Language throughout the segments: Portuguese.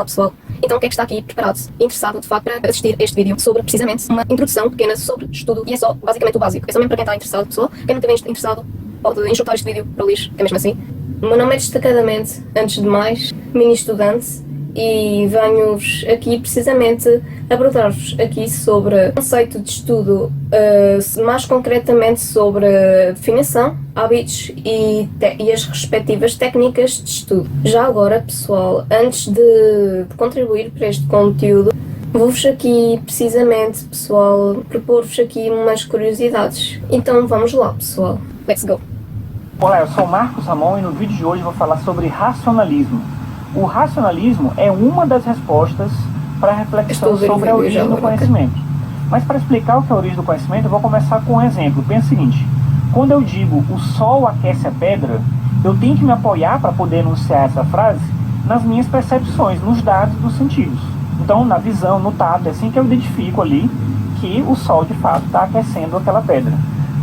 pessoal, então quem é que está aqui preparado e interessado de facto para assistir a este vídeo sobre precisamente uma introdução pequena sobre estudo, e é só basicamente o básico, é só mesmo para quem está interessado, pessoal. Quem não estiver interessado pode enxutar este vídeo para o lixo, que é mesmo assim. O meu nome é destacadamente, antes de mais, mini estudante, e venho-vos aqui precisamente abordar-vos aqui sobre o conceito de estudo, mais concretamente sobre definição, hábitos e as respectivas técnicas de estudo. Já agora, pessoal, antes de contribuir para este conteúdo, vou-vos aqui precisamente, pessoal, propor-vos aqui umas curiosidades. Então vamos lá, pessoal. Let's go! Olá, eu sou o Marcos Ramon e no vídeo de hoje vou falar sobre racionalismo. O racionalismo é uma das respostas para a reflexão sobre a origem do conhecimento. Mas para explicar o que é a origem do conhecimento, eu vou começar com um exemplo. Pensa o seguinte: quando eu digo o sol aquece a pedra, eu tenho que me apoiar para poder enunciar essa frase nas minhas percepções, nos dados dos sentidos. Então, na visão, no tato, é assim que eu identifico ali que o sol de fato está aquecendo aquela pedra.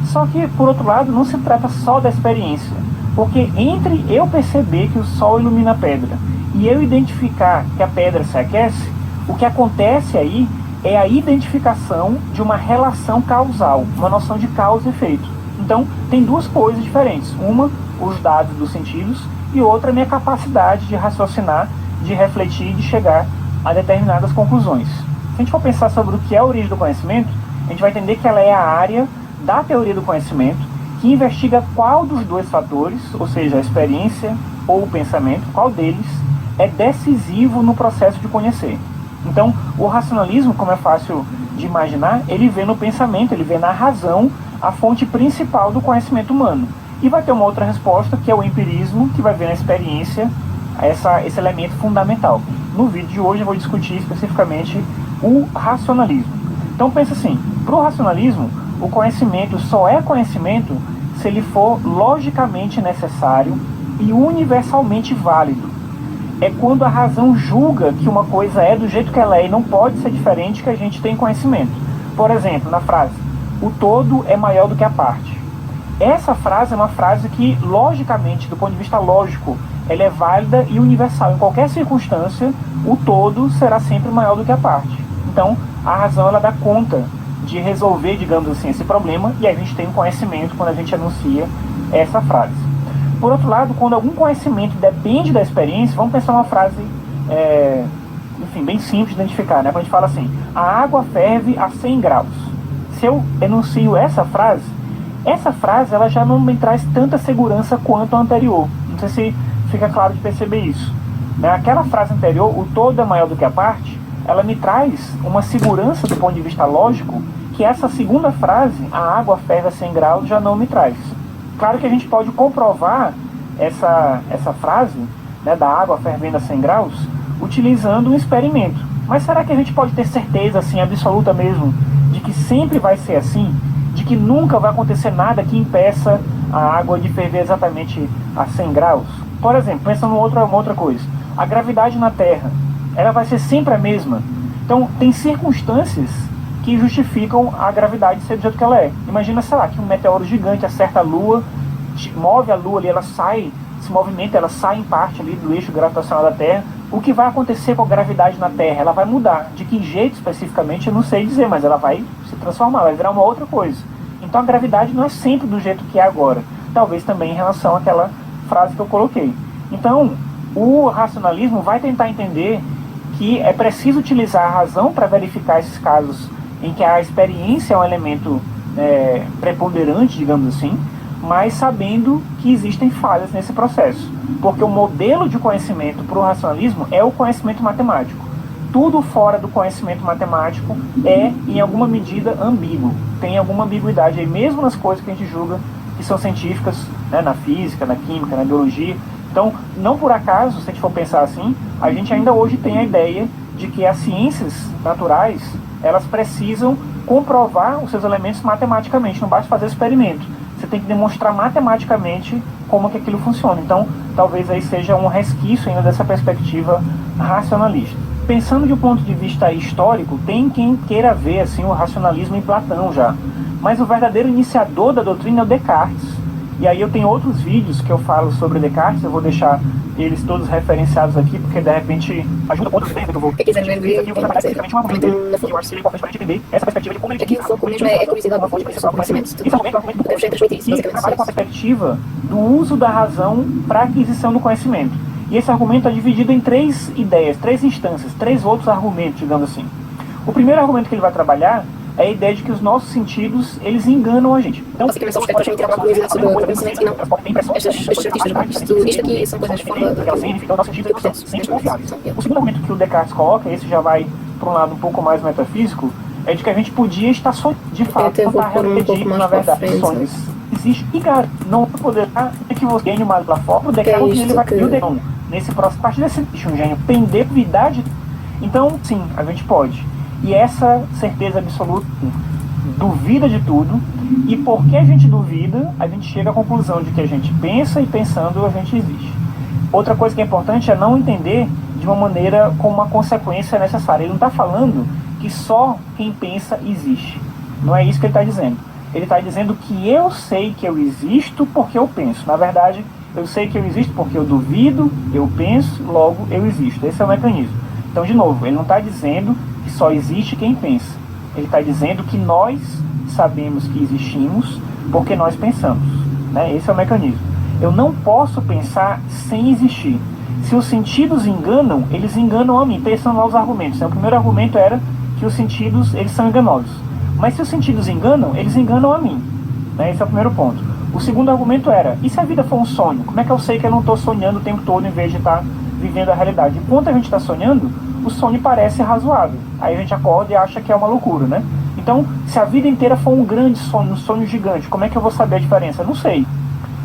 Só que, por outro lado, não se trata só da experiência, porque entre eu perceber que o sol ilumina a pedra e eu identificar que a pedra se aquece, o que acontece aí é a identificação de uma relação causal, uma noção de causa e efeito. Então, tem duas coisas diferentes. Uma, os dados dos sentidos, e outra, a minha capacidade de raciocinar, de refletir e de chegar a determinadas conclusões. Se a gente for pensar sobre o que é a origem do conhecimento, a gente vai entender que ela é a área da teoria do conhecimento que investiga qual dos dois fatores, ou seja, a experiência ou o pensamento, qual deles é decisivo no processo de conhecer. Então, o racionalismo, como é fácil de imaginar, ele vê no pensamento, ele vê na razão a fonte principal do conhecimento humano. E vai ter uma outra resposta, que é o empirismo, que vai ver na experiência esse elemento fundamental. No vídeo de hoje eu vou discutir especificamente o racionalismo. Então pensa assim, para o racionalismo, o conhecimento só é conhecimento se ele for logicamente necessário e universalmente válido. É quando a razão julga que uma coisa é do jeito que ela é e não pode ser diferente que a gente tem conhecimento. Por exemplo, na frase, o todo é maior do que a parte. Essa frase é uma frase que, logicamente, do ponto de vista lógico, ela é válida e universal. Em qualquer circunstância, o todo será sempre maior do que a parte. Então, a razão ela dá conta de resolver, digamos assim, esse problema, e a gente tem um conhecimento quando a gente anuncia essa frase. Por outro lado, quando algum conhecimento depende da experiência, vamos pensar uma frase, enfim, bem simples de identificar, né? Quando a gente fala assim, a água ferve a 100 graus. Se eu enuncio essa frase ela já não me traz tanta segurança quanto a anterior. Não sei se fica claro de perceber isso. Aquela frase anterior, o todo é maior do que a parte, ela me traz uma segurança do ponto de vista lógico que essa segunda frase, a água ferve a 100 graus, já não me traz. Claro que a gente pode comprovar essa frase, né, da água fervendo a 100 graus, utilizando um experimento. Mas será que a gente pode ter certeza assim, absoluta mesmo, de que sempre vai ser assim? De que nunca vai acontecer nada que impeça a água de ferver exatamente a 100 graus? Por exemplo, pensando em uma outra coisa, a gravidade na Terra, ela vai ser sempre a mesma? Então, tem circunstâncias que justificam a gravidade ser do jeito que ela é. Imagina, sei lá, que um meteoro gigante acerta a Lua, move a Lua ali, ela sai, se movimenta, ela sai em parte ali do eixo gravitacional da Terra. O que vai acontecer com a gravidade na Terra? Ela vai mudar. De que jeito especificamente eu não sei dizer, mas ela vai se transformar, vai virar uma outra coisa. Então a gravidade não é sempre do jeito que é agora. Talvez também em relação àquela frase que eu coloquei. Então, o racionalismo vai tentar entender que é preciso utilizar a razão para verificar esses casos em que a experiência é um elemento preponderante, digamos assim, mas sabendo que existem falhas nesse processo. Porque o modelo de conhecimento para o racionalismo é o conhecimento matemático. Tudo fora do conhecimento matemático é, em alguma medida, ambíguo. Tem alguma ambiguidade aí, mesmo nas coisas que a gente julga que são científicas, né, na física, na química, na biologia. Então, não por acaso, se a gente for pensar assim, a gente ainda hoje tem a ideia de que as ciências naturais, elas precisam comprovar os seus elementos matematicamente, não basta fazer experimento. Você tem que demonstrar matematicamente como que aquilo funciona. Então, talvez aí seja um resquício ainda dessa perspectiva racionalista. Pensando de um ponto de vista histórico, tem quem queira ver assim, o racionalismo em Platão já. Mas o verdadeiro iniciador da doutrina é o Descartes, E aí eu tenho outros vídeos que eu falo sobre Descartes, eu vou deixar eles todos referenciados aqui, porque de repente ajuda outras ideias que eu vou... Quem quiser ver, aqui eu vou trabalhar especificamente um argumento dele, e eu acho que ele é importante pra gente entender essa perspectiva de como ele... Aqui o foco mesmo é curiosidade, uma fonte de conhecimento. Esse argumento é um argumento transmitir isso, que trabalha com a perspectiva do uso da razão para a aquisição do conhecimento. E esse argumento é dividido em 3 ideias, 3 instâncias, 3 outros argumentos, digamos assim. O primeiro argumento que ele vai trabalhar é a ideia de que os nossos sentidos, eles enganam a gente. Então, basicamente, são para tirar uma curiosidade sobre o conhecimento e não estes artistas. Isto aqui são coisas fora da... Então, nossos sentidos são sempre confiáveis. O segundo argumento que o Descartes coloca, esse já vai para um lado um pouco mais metafísico, é de que a gente podia estar sonhando, de fato, não está repetindo, na verdade, sonhos. Existe, e cara, não poderá é que você ganhe mais lá fora, o Descartes ele vai criar o demônio. Nesse próximo, a partir desse um gênio pendetividade, então, sim, a gente pode. E essa certeza absoluta duvida de tudo, e porque a gente duvida, a gente chega à conclusão de que a gente pensa e pensando a gente existe. Outra coisa que é importante é não entender de uma maneira como uma consequência necessária. Ele não está falando que só quem pensa existe. Não é isso que ele está dizendo. Ele está dizendo que eu sei que eu existo porque eu penso. Na verdade, eu sei que eu existo porque eu duvido, eu penso, logo eu existo. Esse é o mecanismo. Então, de novo, ele não está dizendo que só existe quem pensa. Ele está dizendo que nós sabemos que existimos porque nós pensamos. Né? Esse é o mecanismo. Eu não posso pensar sem existir. Se os sentidos enganam, eles enganam a mim. Pensando lá os argumentos. O primeiro argumento era que os sentidos eles são enganosos. Mas se os sentidos enganam, eles enganam a mim. Né? Esse é o primeiro ponto. O segundo argumento era, e se a vida for um sonho? Como é que eu sei que eu não estou sonhando o tempo todo em vez de estar vivendo a realidade? Enquanto a gente está sonhando, o sonho parece razoável. Aí a gente acorda e acha que é uma loucura, né? Então, se a vida inteira for um grande sonho, um sonho gigante, como é que eu vou saber a diferença? Não sei.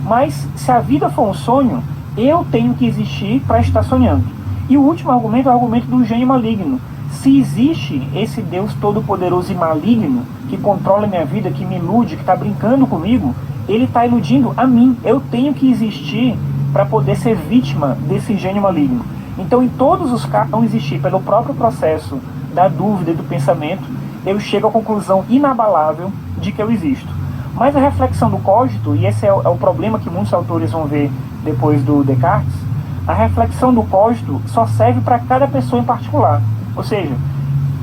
Mas, se a vida for um sonho, eu tenho que existir para estar sonhando. E o último argumento é o argumento do gênio maligno. Se existe esse Deus todo-poderoso e maligno, que controla minha vida, que me ilude, que está brincando comigo, ele está iludindo a mim. Eu tenho que existir para poder ser vítima desse gênio maligno. Então, em todos os casos, não existir pelo próprio processo da dúvida e do pensamento, eu chego à conclusão inabalável de que eu existo. Mas a reflexão do cogito, e esse é o problema que muitos autores vão ver depois do Descartes, a reflexão do cogito só serve para cada pessoa em particular. Ou seja,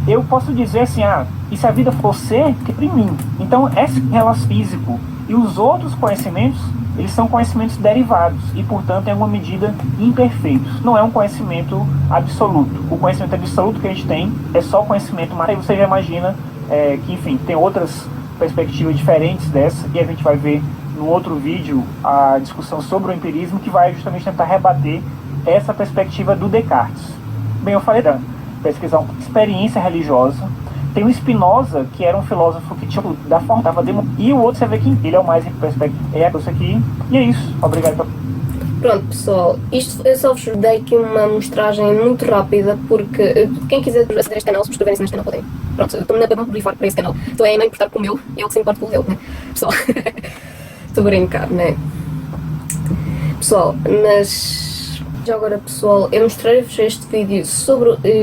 eu posso dizer assim, e se a vida for ser, que para mim. Então, esse relação físico e os outros conhecimentos, eles são conhecimentos derivados e, portanto, em alguma medida imperfeitos. Não é um conhecimento absoluto. O conhecimento absoluto que a gente tem é só conhecimento, mas aí você já imagina que, enfim, tem outras perspectivas diferentes dessa, e a gente vai ver no outro vídeo a discussão sobre o empirismo, que vai justamente tentar rebater essa perspectiva do Descartes. Bem, eu falei da pesquisar uma experiência religiosa. Tem o Spinoza, que era um filósofo que tinha da forma e o outro você vê que ele é o mais em perspectiva. É isso aqui. E é isso. Obrigado. Pronto, pessoal, isto eu só vos dei aqui uma mostragem muito rápida, porque quem quiser aceder a este canal, subscreverem-se neste canal, podem. Pronto, estou-me a borrifar para esse canal. Então é não importar com o meu, eu que se importo com o meu, né? Pessoal, estou a brincar, né? Pessoal, mas já agora, pessoal, eu mostrei-vos este vídeo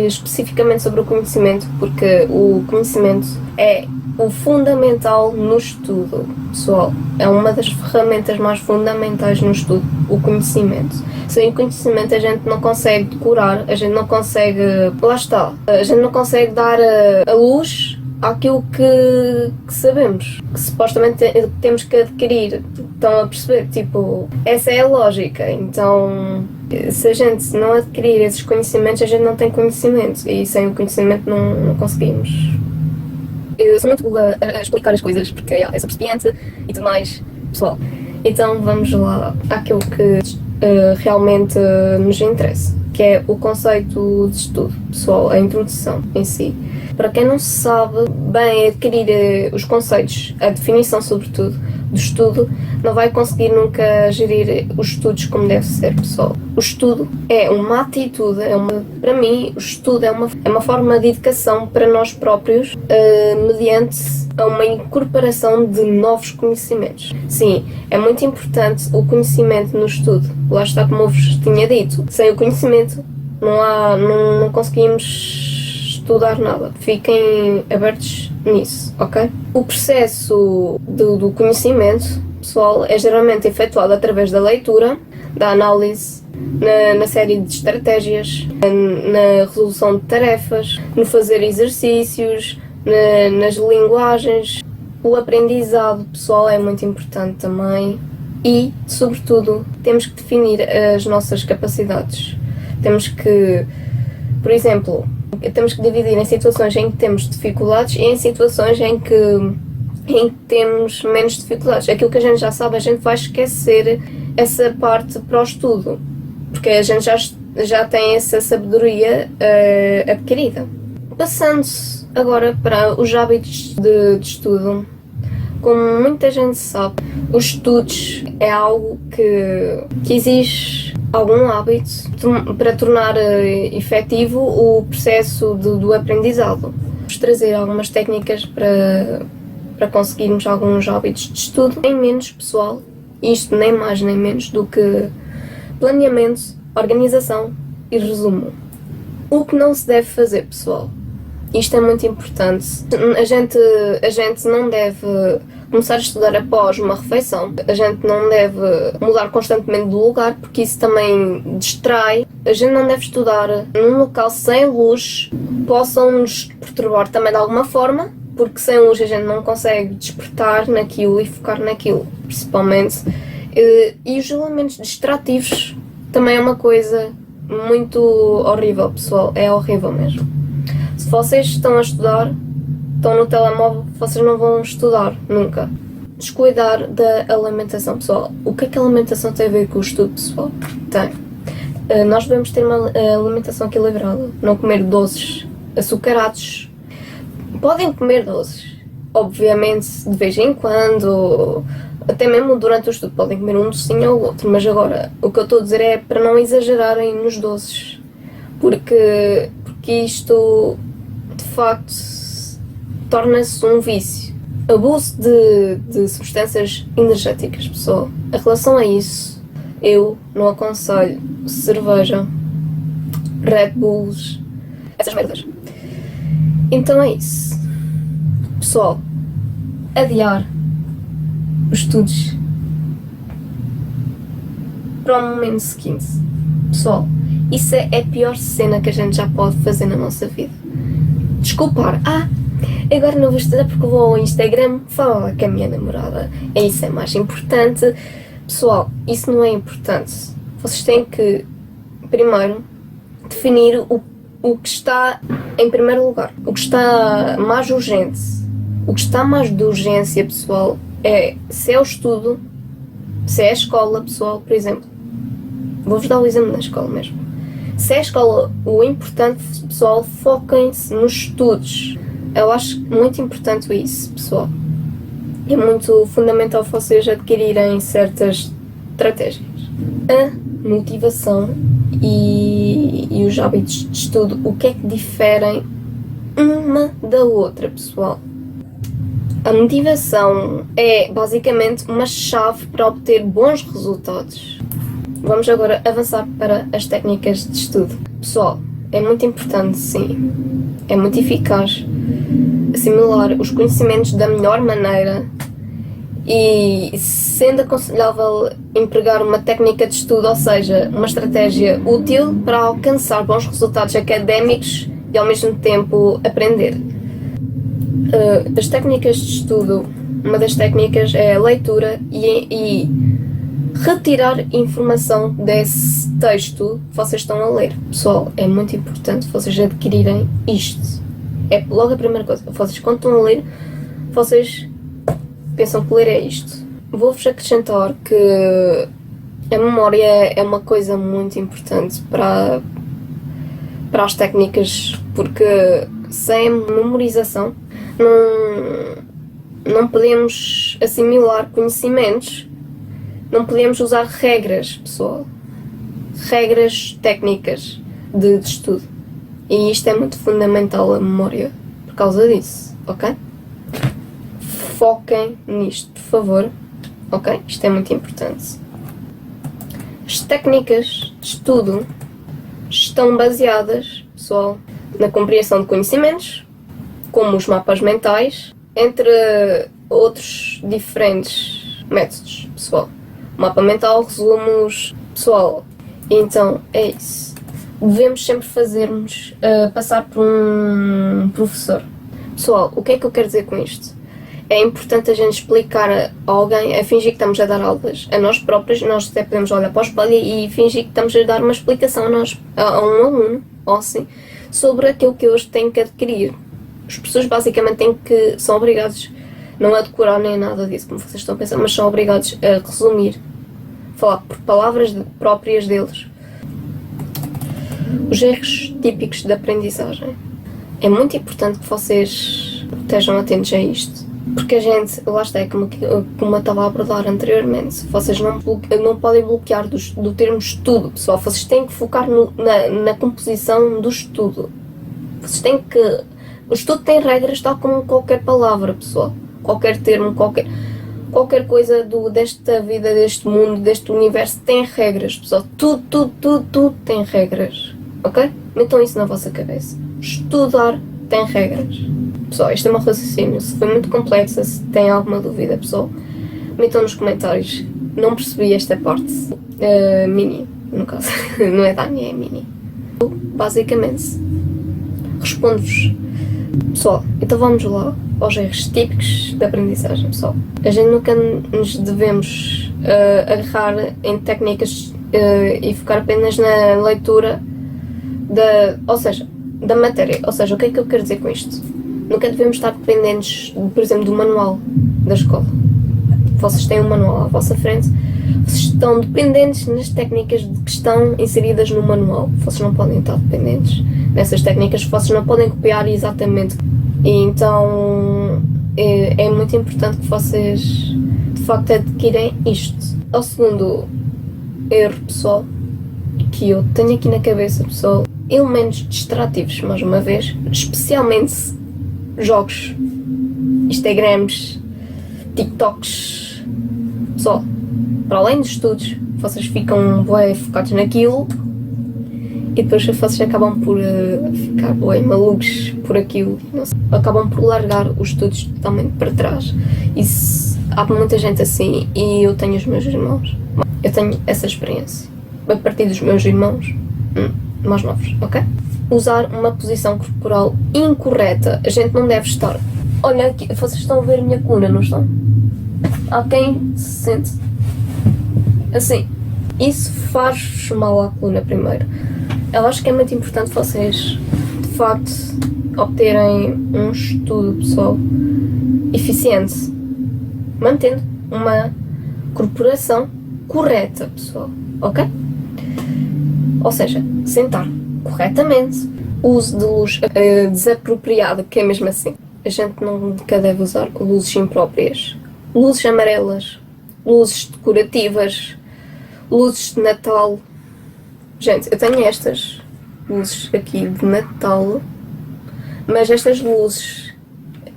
especificamente sobre o conhecimento, porque o conhecimento é o fundamental no estudo, pessoal. É uma das ferramentas mais fundamentais no estudo, o conhecimento. Sem o conhecimento a gente não consegue decorar, a gente não consegue, lá está, a gente não consegue dar a luz àquilo que sabemos, que supostamente temos que adquirir. Estão a perceber? Tipo, essa é a lógica. Então, se a gente não adquirir esses conhecimentos, a gente não tem conhecimento, e sem o conhecimento não conseguimos. Eu sou muito boa a explicar as coisas, porque eu sou principiante e tudo mais, pessoal. Então vamos lá àquilo que realmente nos interessa, que é o conceito de estudo, pessoal, a introdução em si. Para quem não sabe bem adquirir os conceitos, a definição sobretudo do estudo, não vai conseguir nunca gerir os estudos como deve ser, pessoal. O estudo é uma atitude, para mim, o estudo é uma forma de educação para nós próprios, mediante uma incorporação de novos conhecimentos. Sim, é muito importante o conhecimento no estudo. Lá está, como eu vos tinha dito. Sem o conhecimento não conseguimos estudar nada. Fiquem abertos nisso, ok? O processo do conhecimento pessoal, é geralmente efetuado através da leitura, da análise, na série de estratégias, na resolução de tarefas, no fazer exercícios, nas linguagens. O aprendizado, pessoal, é muito importante também e, sobretudo, temos que definir as nossas capacidades. Temos que, por exemplo, temos que dividir em situações em que temos dificuldades e em situações em que temos menos dificuldades. Aquilo que a gente já sabe, a gente vai esquecer essa parte para o estudo, porque a gente já tem essa sabedoria adquirida. Passando-se agora para os hábitos de estudo. Como muita gente sabe, os estudos é algo que exige algum hábito para tornar efetivo o processo do aprendizado. Vamos trazer algumas técnicas para conseguirmos alguns hábitos de estudo, nem menos, pessoal, isto nem mais nem menos do que planeamento, organização e resumo. O que não se deve fazer, pessoal? Isto é muito importante. A gente não deve começar a estudar após uma refeição. A gente não deve mudar constantemente de lugar, porque isso também distrai. A gente não deve estudar num local sem luz, possam nos perturbar também de alguma forma, porque sem luz a gente não consegue despertar naquilo e focar naquilo, principalmente. E os elementos distrativos também é uma coisa muito horrível, pessoal. É horrível mesmo. Se vocês estão a estudar, estão no telemóvel, vocês não vão estudar nunca. Descuidar da alimentação, pessoal. O que é que a alimentação tem a ver com o estudo, pessoal? Tem. Nós devemos ter uma alimentação equilibrada. Não comer doces açucarados. Podem comer doces, obviamente, de vez em quando, até mesmo durante o estudo podem comer um docinho ou outro, mas agora, o que eu estou a dizer é para não exagerarem nos doces, porque isto, de facto, torna-se um vício. Abuso de substâncias energéticas, pessoal. Em relação a isso, eu não aconselho cerveja, Red Bulls, essas merdas. Então é isso. Pessoal, adiar os estudos para o momento seguinte. Pessoal, isso é a pior cena que a gente já pode fazer na nossa vida. Desculpar. Agora não vou estudar porque vou ao Instagram falar com a minha namorada. Isso é mais importante. Pessoal, isso não é importante. Vocês têm que, primeiro, definir o que está em primeiro lugar. O que está mais urgente. O que está mais de urgência, pessoal, é se é o estudo, se é a escola, pessoal, por exemplo. Vou-vos dar o exemplo da escola mesmo. Se é a escola, o importante, pessoal, foquem-se nos estudos. Eu acho muito importante isso, pessoal. É muito fundamental vocês adquirirem certas estratégias. A motivação e os hábitos de estudo, o que é que diferem uma da outra, pessoal? A motivação é basicamente uma chave para obter bons resultados. Vamos agora avançar para as técnicas de estudo. Pessoal, é muito importante, sim, é muito eficaz assimilar os conhecimentos da melhor maneira e sendo aconselhável empregar uma técnica de estudo, ou seja, uma estratégia útil para alcançar bons resultados académicos e ao mesmo tempo aprender. As técnicas de estudo, uma das técnicas é a leitura e retirar informação desse texto que vocês estão a ler. Pessoal, é muito importante vocês adquirirem isto. É logo a primeira coisa. Vocês quando estão a ler, vocês pensam que ler é isto. Vou-vos acrescentar que a memória é uma coisa muito importante para as técnicas, porque sem memorização não podemos assimilar conhecimentos, não podemos usar regras, pessoal. Regras técnicas de estudo. E isto é muito fundamental, a memória, por causa disso, ok? Foquem nisto, por favor, ok? Isto é muito importante. As técnicas de estudo estão baseadas, pessoal, na compreensão de conhecimentos, como os mapas mentais, entre outros diferentes métodos, pessoal. Mapa mental, resumos, pessoal. Então, é isso. Devemos sempre fazermos passar por um professor. Pessoal, o que é que eu quero dizer com isto? É importante a gente explicar a alguém, a fingir que estamos a dar aulas a nós próprios. Nós até podemos olhar para o espelho e fingir que estamos a dar uma explicação a um aluno, ou assim, sobre aquilo que hoje tem que adquirir. As pessoas basicamente são obrigados, não a decorar nem nada disso, como vocês estão a pensar, mas são obrigados a resumir, falar por palavras próprias deles. Os erros típicos de aprendizagem. É muito importante que vocês estejam atentos a isto, porque a gente, lá está, como eu estava a abordar anteriormente, vocês não podem bloquear do termo estudo, pessoal. Vocês têm que focar na composição do estudo. Vocês têm que... O estudo tem regras, tal como qualquer palavra, pessoal. Qualquer termo, qualquer coisa desta vida, deste mundo, deste universo tem regras, pessoal. Tudo tem regras, ok? Metam isso na vossa cabeça. Estudar tem regras. Pessoal, este é o meu raciocínio. Se foi muito complexa, se tem alguma dúvida, pessoal, metam nos comentários. Não percebi esta parte. Mini, no caso. Não é Dani, é Mini. Basicamente, respondo-vos. Pessoal, então vamos lá aos erros típicos da aprendizagem, pessoal. A gente nunca nos devemos agarrar em técnicas e focar apenas na leitura da matéria. Ou seja, o que é que eu quero dizer com isto? Nunca devemos estar dependentes, por exemplo, do manual da escola. Vocês têm um manual à vossa frente, vocês estão dependentes nas técnicas que estão inseridas no manual. Vocês não podem estar dependentes nessas técnicas, vocês não podem copiar exatamente. E então é muito importante que vocês de facto adquirem isto. Ao segundo erro, pessoal, que eu tenho aqui na cabeça, pessoal, elementos distrativos, mais uma vez, especialmente jogos, Instagrams, TikToks. Pessoal, para além dos estudos, vocês ficam bem focados naquilo e depois vocês acabam por ficar bem malucos por aquilo, não sei, acabam por largar os estudos totalmente para trás. Há muita gente assim e eu tenho os meus irmãos. Eu tenho essa experiência a partir dos meus irmãos mais novos, ok? Usar uma posição corporal incorreta. A gente não deve estar... Olha aqui, vocês estão a ver a minha coluna, não estão? Há quem se sente assim. Isso faz mal à coluna primeiro. Eu acho que é muito importante vocês, de facto, obterem um estudo, pessoal, eficiente, mantendo uma corporação correta, pessoal, ok? Ou seja, sentar corretamente, uso de luz desapropriada, que é mesmo assim. A gente nunca deve usar luzes impróprias, luzes amarelas, luzes decorativas, luzes de Natal. Gente, eu tenho estas luzes aqui de Natal, mas estas luzes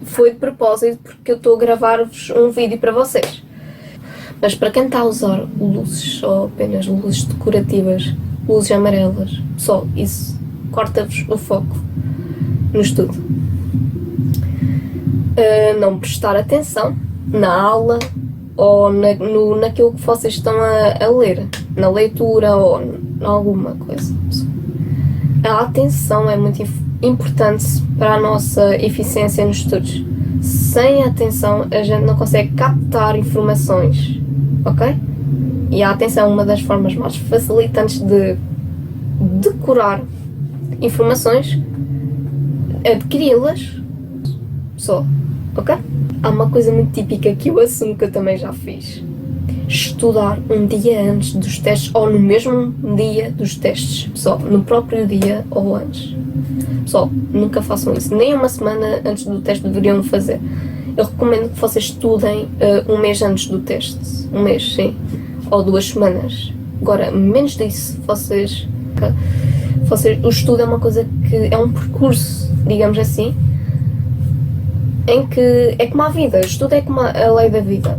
foi de propósito porque eu estou a gravar-vos um vídeo para vocês. Mas para quem está a usar luzes, ou apenas luzes decorativas, luzes amarelas, pessoal, isso corta-vos o foco no estudo. Não prestar atenção na aula ou naquilo que vocês estão a ler, na leitura ou em alguma coisa. A atenção é muito importante para a nossa eficiência nos estudos. Sem atenção a gente não consegue captar informações, ok? E a atenção é uma das formas mais facilitantes de decorar informações, adquiri-las só, ok? Há uma coisa muito típica que eu assumo que eu também já fiz. Estudar um dia antes dos testes ou no mesmo dia dos testes, pessoal, no próprio dia ou antes. Pessoal, nunca façam isso, nem uma semana antes do teste deveriam fazer. Eu recomendo que vocês estudem um mês antes do teste, um mês, sim, ou 2 semanas. Agora, menos disso, o estudo é uma coisa que é um percurso, digamos assim, em que é como a vida, o estudo é como a lei da vida.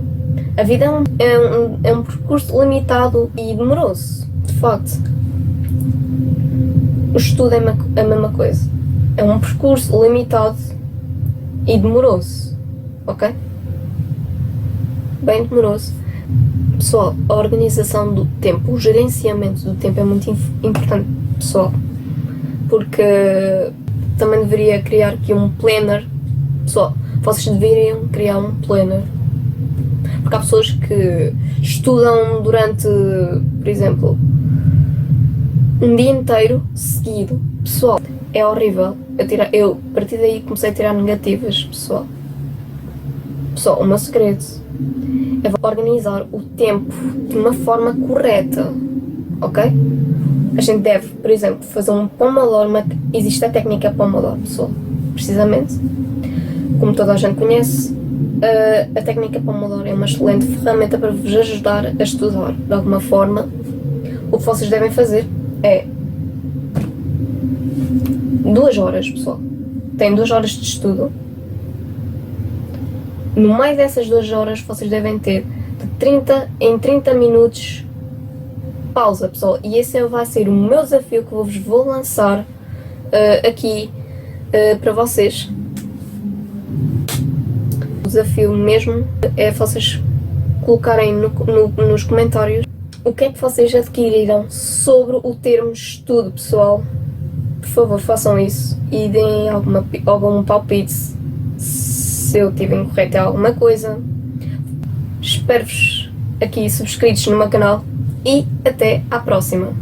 A vida é um percurso limitado e demoroso, de facto. O estudo é a mesma coisa. É um percurso limitado e demoroso, ok? Bem demoroso. Pessoal, a organização do tempo, o gerenciamento do tempo é muito importante, pessoal, porque também deveria criar aqui um planner. Pessoal, vocês deveriam criar um planner, porque há pessoas que estudam durante, por exemplo, um dia inteiro seguido. Pessoal, é horrível. Eu a partir daí comecei a tirar negativas, pessoal. Pessoal, o meu segredo é organizar o tempo de uma forma correta, ok? A gente deve, por exemplo, fazer um Pomodoro, existe a técnica Pomodoro, pessoal, precisamente, como toda a gente conhece. A técnica Pomodoro é uma excelente ferramenta para vos ajudar a estudar. De alguma forma, o que vocês devem fazer é 2 horas, pessoal. Tem 2 horas de estudo. No meio dessas 2 horas, vocês devem ter de 30 em 30 minutos pausa, pessoal. E esse vai ser o meu desafio que vos vou lançar aqui para vocês. O desafio mesmo é vocês colocarem nos comentários o que é que vocês adquiriram sobre o termo estudo, pessoal. Por favor, façam isso e deem algum palpite se eu estiver incorreto em alguma coisa. Espero-vos aqui subscritos no meu canal e até à próxima.